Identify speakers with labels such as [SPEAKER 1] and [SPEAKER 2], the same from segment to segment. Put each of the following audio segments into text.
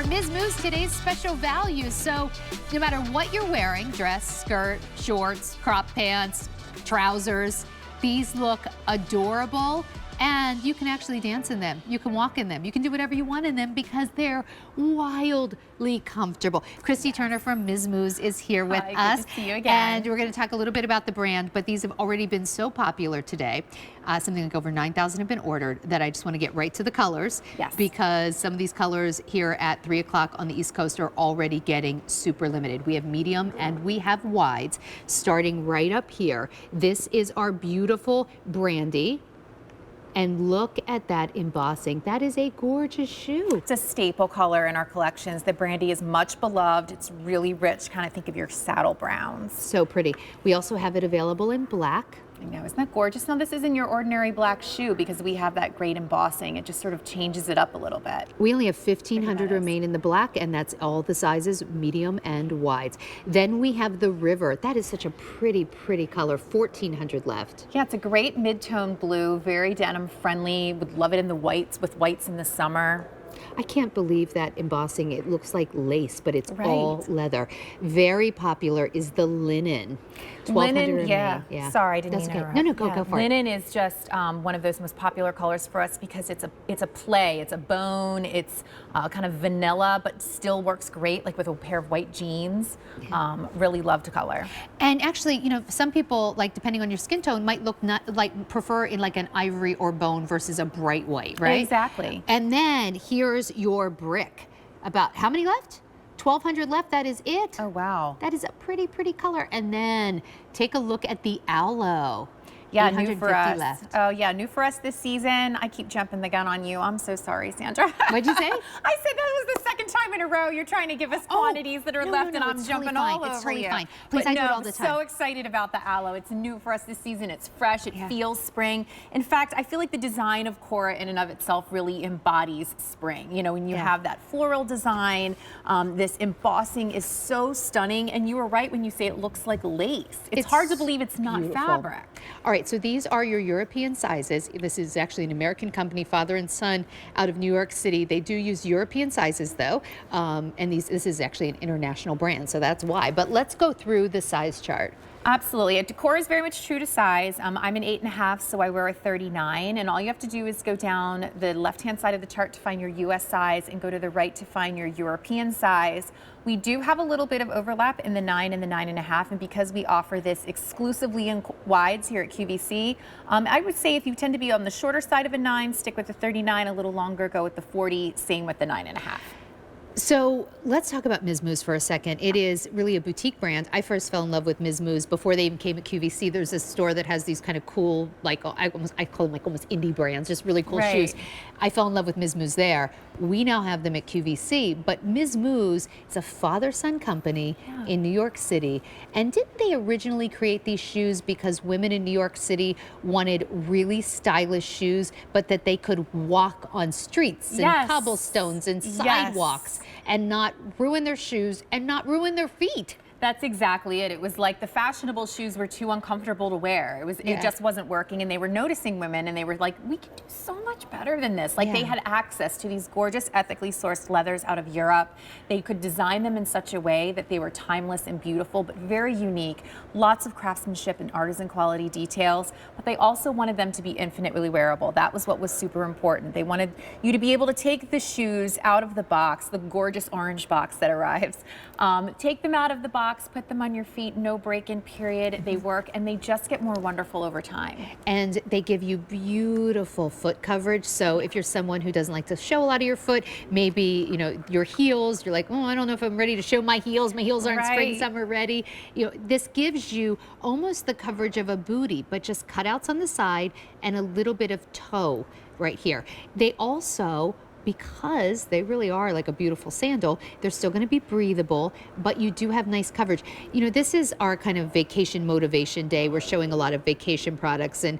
[SPEAKER 1] are Miz Mooz, today's special values. So no matter what you're wearing, dress, skirt, shorts, crop pants, trousers, these look adorable. And you can actually dance in them. You can walk in them. You can do whatever you want in them because they're wildly comfortable. Christy Turner from Miz Mooz is here with us.
[SPEAKER 2] Good to see you again.
[SPEAKER 1] And we're going to talk a little bit about the brand, but these have already been so popular today. Something like over 9,000 have been ordered that I just want to get right to the colors.
[SPEAKER 2] Yes.
[SPEAKER 1] Because some of these colors here at 3 o'clock on the East Coast are already getting super limited. We have medium and we have wides starting right up here. This is our beautiful brandy. And look at that embossing. That is a gorgeous shoe.
[SPEAKER 2] It's a staple color in our collections. The brandy is much beloved. It's really rich. Kind of think of your saddle browns.
[SPEAKER 1] So pretty. We also have it available in black.
[SPEAKER 2] I know, isn't that gorgeous? Now this isn't your ordinary black shoe because we have that great embossing. It just sort of changes it up a little bit.
[SPEAKER 1] We only have 1,500 remain in the black, and that's all the sizes, medium and wides. Then we have the river. That is such a pretty, pretty color. 1,400 left.
[SPEAKER 2] Yeah, it's a great mid-tone blue, very denim friendly. Would love it in the whites, with whites in the summer.
[SPEAKER 1] I can't believe that embossing. It looks like lace, but it's all leather. Very popular is the linen.
[SPEAKER 2] Linen, yeah. Sorry, I didn't mean to interrupt.
[SPEAKER 1] No, go for it.
[SPEAKER 2] Linen is just one of those most popular colors for us because it's a play, it's a bone, it's kind of vanilla, but still works great, like with a pair of white jeans. Really love the color.
[SPEAKER 1] And actually, you know, some people, like depending on your skin tone, might look prefer in like an ivory or bone versus a bright white, right?
[SPEAKER 2] Exactly.
[SPEAKER 1] And then here's your brick. About how many left? 1,200 left, that is it.
[SPEAKER 2] Oh, wow.
[SPEAKER 1] That is a pretty, pretty color. And then take a look at the aloe.
[SPEAKER 2] Yeah, new for us.
[SPEAKER 1] Left.
[SPEAKER 2] Oh, yeah, new for us this season. I keep jumping the gun on you. I'm so sorry, Sandra.
[SPEAKER 1] What'd you say?
[SPEAKER 2] I said that was the second time in a row you're trying to give us quantities that are left, and I'm jumping all over you.
[SPEAKER 1] It's totally fine. Please, I do it all the time.
[SPEAKER 2] So excited about the aloe. It's new for us this season. It's fresh. It feels spring. In fact, I feel like the design of Corra in and of itself really embodies spring. You know, when you have that floral design, this embossing is so stunning. And you were right when you say it looks like lace. It's hard to believe it's not fabric.
[SPEAKER 1] All right, so these are your European sizes. This is actually an American company, father and son, out of New York City. They do use European sizes, though, and this is actually an international brand, so that's why. But let's go through the size chart.
[SPEAKER 2] Absolutely. Decor is very much true to size. I'm an 8.5, so I wear a 39. And all you have to do is go down the left-hand side of the chart to find your U.S. size and go to the right to find your European size. We do have a little bit of overlap in the 9 and the 9.5, and because we offer this exclusively in wides here at QVC, I would say if you tend to be on the shorter side of a 9, stick with the 39. A little longer, go with the 40. Same with the 9.5.
[SPEAKER 1] So let's talk about Miz Mooz for a second. It is really a boutique brand. I first fell in love with Miz Mooz before they even came at QVC. There's a store that has these kind of cool, like I call them like almost indie brands, just really cool shoes. I fell in love with Miz Mooz there. We now have them at QVC, but Miz Mooz is a father-son company in New York City. And didn't they originally create these shoes because women in New York City wanted really stylish shoes, but that they could walk on streets and cobblestones and sidewalks and not ruin their shoes and not ruin their feet?
[SPEAKER 2] That's exactly it. It was like the fashionable shoes were too uncomfortable to wear. It just wasn't working, and they were noticing women, and they were like, we can do so much better than this. Like they had access to these gorgeous, ethically sourced leathers out of Europe. They could design them in such a way that they were timeless and beautiful, but very unique. Lots of craftsmanship and artisan quality details, but they also wanted them to be infinitely wearable. That was what was super important. They wanted you to be able to take the shoes out of the box, the gorgeous orange box that arrives, take them out of the box, put them on your feet, no break-in period. They work, and they just get more wonderful over time.
[SPEAKER 1] And they give you beautiful foot coverage. So if you're someone who doesn't like to show a lot of your foot, maybe, you know, your heels, you're like, oh, I don't know if I'm ready to show my heels. My heels aren't spring, summer ready. You know, this gives you almost the coverage of a booty, but just cutouts on the side and a little bit of toe right here. They also, because they really are like a beautiful sandal, they're still going to be breathable, but you do have nice coverage. You know, this is our kind of vacation motivation day. We're showing a lot of vacation products, and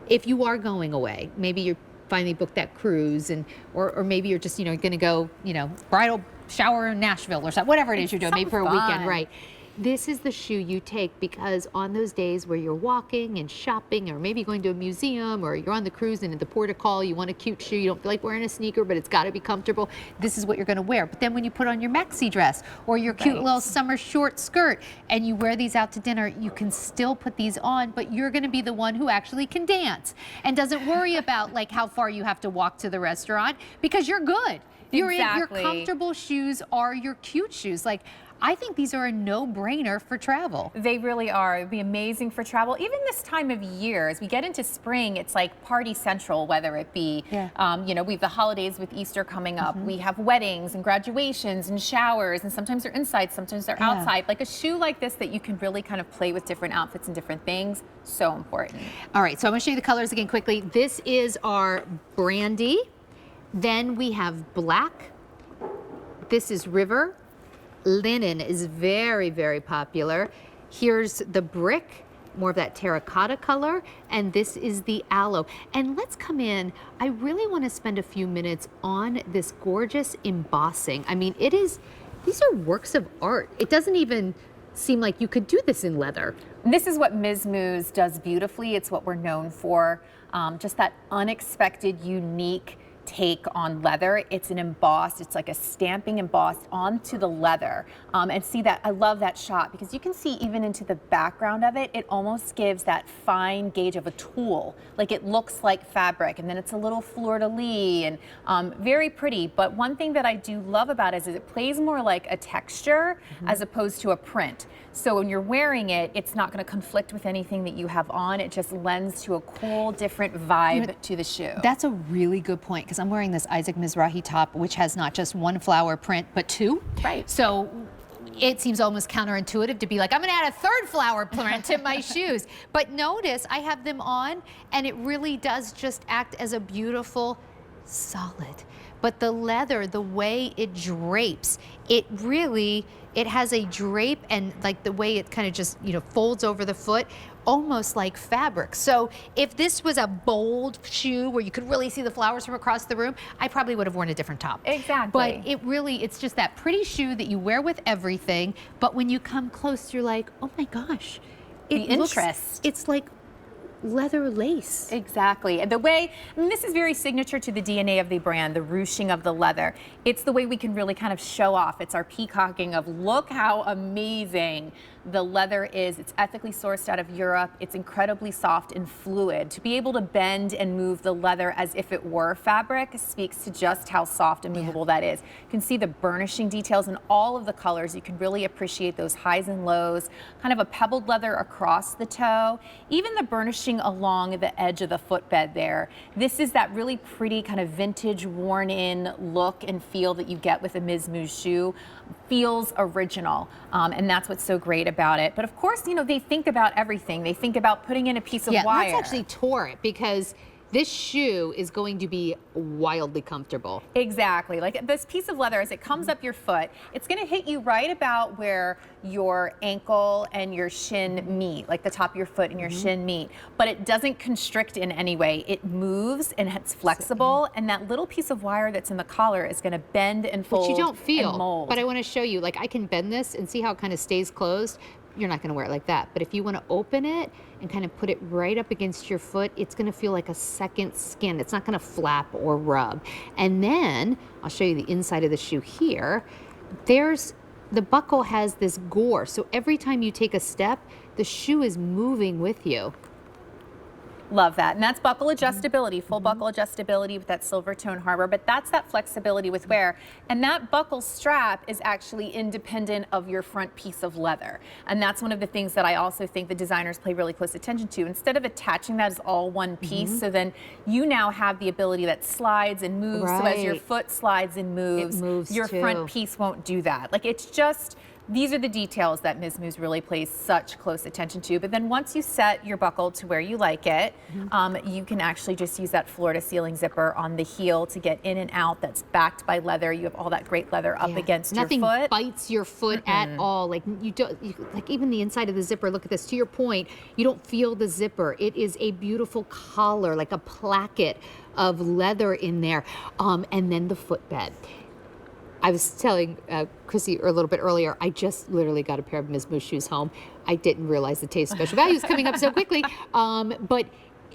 [SPEAKER 1] if you are going away, maybe you're finally booked that cruise, and or maybe you're just, you know, going to go, you know, bridal shower in Nashville or something, whatever it is you're doing, maybe for a weekend, right? This is the shoe you take because on those days where you're walking and shopping, or maybe going to a museum, or you're on the cruise and at the port of call, you want a cute shoe, you don't feel like wearing a sneaker, but it's got to be comfortable, this is what you're going to wear. But then when you put on your maxi dress or your cute little summer short skirt and you wear these out to dinner, you can still put these on, but you're going to be the one who actually can dance and doesn't worry about like how far you have to walk to the restaurant because you're good. You're in your comfortable shoes are your cute shoes. Like, I think these are a no-brainer for travel.
[SPEAKER 2] They really are. It'd be amazing for travel. Even this time of year, as we get into spring, it's like party central, whether it be, you know, we have the holidays with Easter coming up. We have weddings and graduations and showers, and sometimes they're inside, sometimes they're outside. Like a shoe like this that you can really kind of play with different outfits and different things, so important.
[SPEAKER 1] All right, so I'm gonna show you the colors again quickly. This is our brandy. Then we have black. This is river. Linen is very, very popular. Here's the brick, more of that terracotta color, and this is the aloe. And let's come in. I really want to spend a few minutes on this gorgeous embossing. I mean, these are works of art. It doesn't even seem like you could do this in leather.
[SPEAKER 2] This is what Miz Mooz does beautifully. It's what we're known for. Just that unexpected, unique take on leather. It's an embossed, it's like a stamping embossed onto the leather. And see that, I love that shot because you can see even into the background of it, it almost gives that fine gauge of a tool. Like it looks like fabric, and then it's a little fleur-de-lis and very pretty. But one thing that I do love about it is it plays more like a texture as opposed to a print. So when you're wearing it, it's not going to conflict with anything that you have on. It just lends to a cool, different vibe to the shoe.
[SPEAKER 1] That's a really good point because I'm wearing this Isaac Mizrahi top, which has not just one flower print, but two.
[SPEAKER 2] Right.
[SPEAKER 1] So it seems almost counterintuitive to be like, I'm going to add a third flower print to my shoes. But notice I have them on, and it really does just act as a beautiful solid. But the leather, the way it drapes, it has a drape, and like the way it kind of just, you know, folds over the foot, almost like fabric. So if this was a bold shoe where you could really see the flowers from across the room, I probably would have worn a different top.
[SPEAKER 2] Exactly.
[SPEAKER 1] But it's just that pretty shoe that you wear with everything, but when you come close, you're like, oh my gosh. It's like leather lace.
[SPEAKER 2] Exactly. And the way, I mean, this is very signature to the DNA of the brand, the ruching of the leather. It's the way we can really kind of show off. It's our peacocking of look how amazing the leather is. It's ethically sourced out of Europe. It's incredibly soft and fluid. To be able to bend and move the leather as if it were fabric speaks to just how soft and movable that is. You can see the burnishing details in all of the colors. You can really appreciate those highs and lows, kind of a pebbled leather across the toe, even the burnishing along the edge of the footbed there. This is that really pretty kind of vintage worn in look and feel that you get with a Miz Mooz shoe. Feels original, and that's what's so great about it. But of course, you know, they think about everything. They think about putting in a piece of wire.
[SPEAKER 1] Let's actually tour it because this shoe is going to be wildly comfortable.
[SPEAKER 2] Exactly. Like this piece of leather, as it comes up your foot, it's going to hit you right about where your ankle and your shin meet, like the top of your foot and your shin meet. But it doesn't constrict in any way. It moves and it's flexible, and that little piece of wire that's in the collar is going to bend and fold.
[SPEAKER 1] Which you don't feel.
[SPEAKER 2] And mold.
[SPEAKER 1] But I want to show you, like I can bend this and see how it kind of stays closed. You're not going to wear it like that. But if you want to open it and kind of put it right up against your foot, it's going to feel like a second skin. It's not going to flap or rub. And then I'll show you the inside of the shoe here. The buckle has this gore. So every time you take a step, the shoe is moving with you.
[SPEAKER 2] Love that. And that's buckle adjustability, full buckle adjustability with that silver tone harbor, but that's that flexibility with wear. And that buckle strap is actually independent of your front piece of leather. And that's one of the things that I also think the designers pay really close attention to. Instead of attaching that as all one piece, so then you now have the ability that slides and moves. So as your foot slides and moves, your front piece won't do that. Like it's just, these are the details that Miz Mooz really pays such close attention to. But then once you set your buckle to where you like it, you can actually just use that floor-to-ceiling zipper on the heel to get in and out. That's backed by leather. You have all that great leather up against your foot.
[SPEAKER 1] Nothing bites your foot at all. Like like even the inside of the zipper. Look at this. To your point, you don't feel the zipper. It is a beautiful collar, like a placket of leather in there, and then the footbed. I was telling Chrissy a little bit earlier, I just literally got a pair of Miz Mooz shoes home. I didn't realize the Taste Special Value is coming up so quickly, but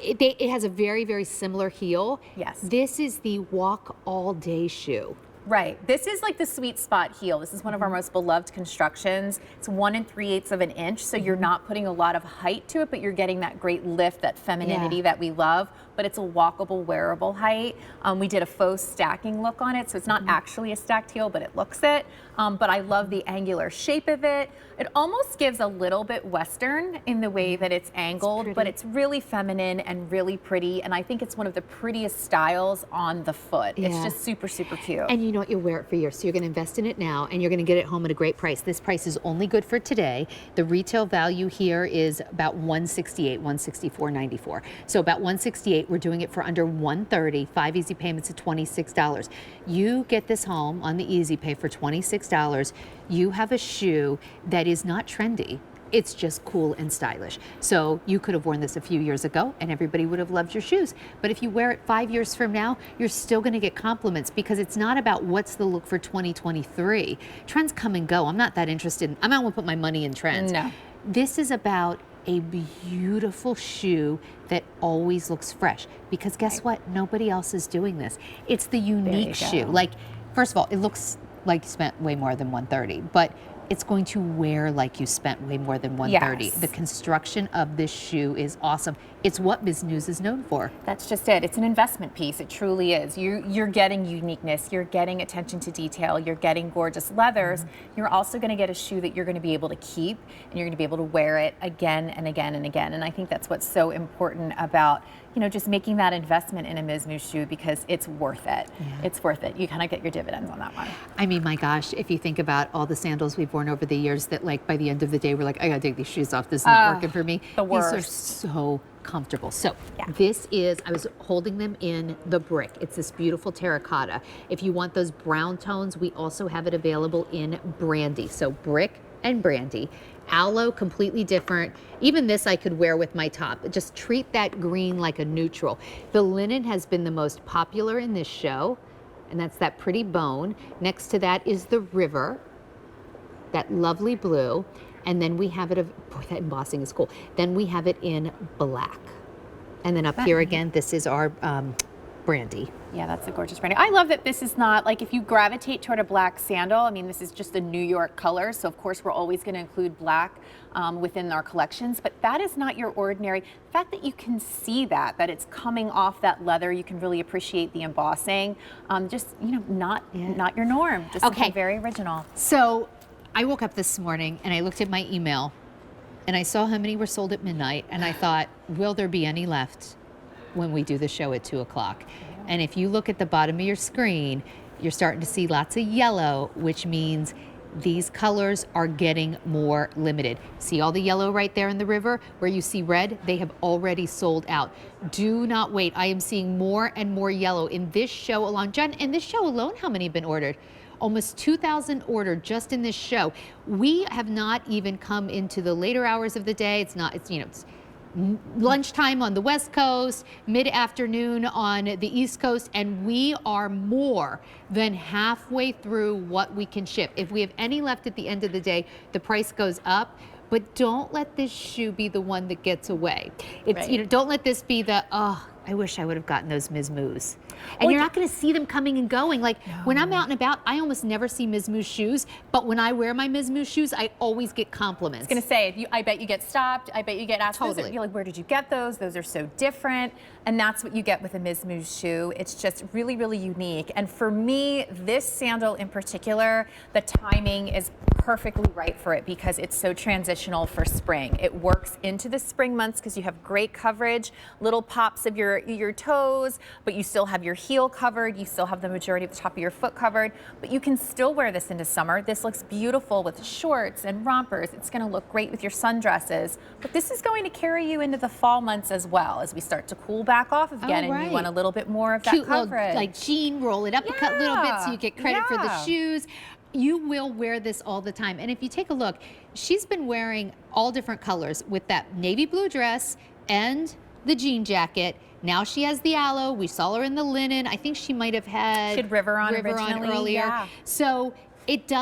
[SPEAKER 1] it has a very, very similar heel.
[SPEAKER 2] Yes.
[SPEAKER 1] This is the walk all day shoe.
[SPEAKER 2] Right. This is like the sweet spot heel. This is one of our most beloved constructions. It's 1 3/8 of an inch, so you're not putting a lot of height to it, but you're getting that great lift, that femininity that we love. But it's a walkable, wearable height. We did a faux stacking look on it, so it's not actually a stacked heel, but it looks it. But I love the angular shape of it. It almost gives a little bit Western in the way that it's angled, but it's really feminine and really pretty. And I think it's one of the prettiest styles on the foot. It's just super, super cute.
[SPEAKER 1] And you know what? You'll wear it for years. So you're going to invest in it now, and you're going to get it home at a great price. This price is only good for today. The retail value here is about $168, $164.94. So about $168. We're doing it for under $130, 5 easy payments of $26. You get this home on the Easy Pay for $26. You have a shoe that is not trendy. It's just cool and stylish. So you could have worn this a few years ago and everybody would have loved your shoes. But if you wear it 5 years from now, you're still going to get compliments, because it's not about what's the look for 2023. Trends come and go. I'm not that interested. I'm not going to put my money in trends.
[SPEAKER 2] No.
[SPEAKER 1] This is about a beautiful shoe that always looks fresh, because guess what? Nobody else is doing this. It's the unique shoe. Like, first of all, it looks like you spent way more than $130, but it's going to wear like you spent way more than $130.
[SPEAKER 2] Yes.
[SPEAKER 1] The construction of this shoe is awesome. It's what Miz Mooz is known for.
[SPEAKER 2] That's just it. It's an investment piece. It truly is. You're getting uniqueness. You're getting attention to detail. You're getting gorgeous leathers. You're also going to get a shoe that you're going to be able to keep, and you're going to be able to wear it again and again and again. And I think that's what's so important about, you know, just making that investment in a Miz Mooz shoe, because it's worth it. It's worth it. You kind of get your dividends on that one.
[SPEAKER 1] I mean, my gosh, if you think about all the sandals we've worn over the years that, like, by the end of the day, we're like, I gotta take these shoes off. This is not working for me.
[SPEAKER 2] The worst.
[SPEAKER 1] These are so comfortable. So this is, I was holding them in the brick. It's this beautiful terracotta. If you want those brown tones, we also have it available in brandy. So brick and brandy. Aloe, completely different. Even this I could wear with my top. Just treat that green like a neutral. The linen has been the most popular in this show, and that's that pretty bone. Next to that is the river, that lovely blue. And then we have it, boy, that embossing is cool. Then we have it in black. And then up here again, this is our brandy.
[SPEAKER 2] Yeah, that's a gorgeous brandy. I love that this is not, like, if you gravitate toward a black sandal, I mean, this is just a New York color. So of course we're always going to include black within our collections, but that is not your ordinary. The fact that you can see that it's coming off that leather, you can really appreciate the embossing. Just, you know, not your norm, just something very original.
[SPEAKER 1] So I woke up this morning and I looked at my email and I saw how many were sold at midnight, and I thought, will there be any left when we do the show at 2 o'clock? And if you look at the bottom of your screen, you're starting to see lots of yellow, which means these colors are getting more limited. See all the yellow right there in the river? Where you see red, they have already sold out. Do not wait. I am seeing more and more yellow in this show alone. Jen, in this show alone, how many have been ordered? Almost 2,000 ordered just in this show. We have not even come into the later hours of the day. It's lunchtime on the West Coast, mid-afternoon on the East Coast, and we are more than halfway through what we can ship. If we have any left at the end of the day, the price goes up. But don't let this shoe be the one that gets away. It's don't let this be the, I wish I would have gotten those Miz Mooz. And you're not going to see them coming and going. Like, when I'm out and about, I almost never see Miz Mooz shoes. But when I wear my Miz Mooz shoes, I always get compliments.
[SPEAKER 2] I was going to say, I bet you get stopped. I bet you get asked,
[SPEAKER 1] totally.
[SPEAKER 2] You're like, where did you get those? Those are so different. And that's what you get with a Miz Mooz shoe. It's just really, really unique. And for me, this sandal in particular, the timing is perfectly right for it, because it's so transitional for spring. It works into the spring months because you have great coverage, little pops of your toes, but you still have your heel covered. You still have the majority of the top of your foot covered, but you can still wear this into summer. This looks beautiful with shorts and rompers. It's going to look great with your sundresses, but this is going to carry you into the fall months as well, as we start to cool back off again, and you want a little bit more of that coverage.
[SPEAKER 1] Like jean, roll it up a cut little bit so you get credit for the shoes. You will wear this all the time. And if you take a look, she's been wearing all different colors with that navy blue dress and the jean jacket. Now she has the aloe. We saw her in the linen. I think she might have had
[SPEAKER 2] She had River on
[SPEAKER 1] River on
[SPEAKER 2] originally,
[SPEAKER 1] earlier.
[SPEAKER 2] yeah.
[SPEAKER 1] So it does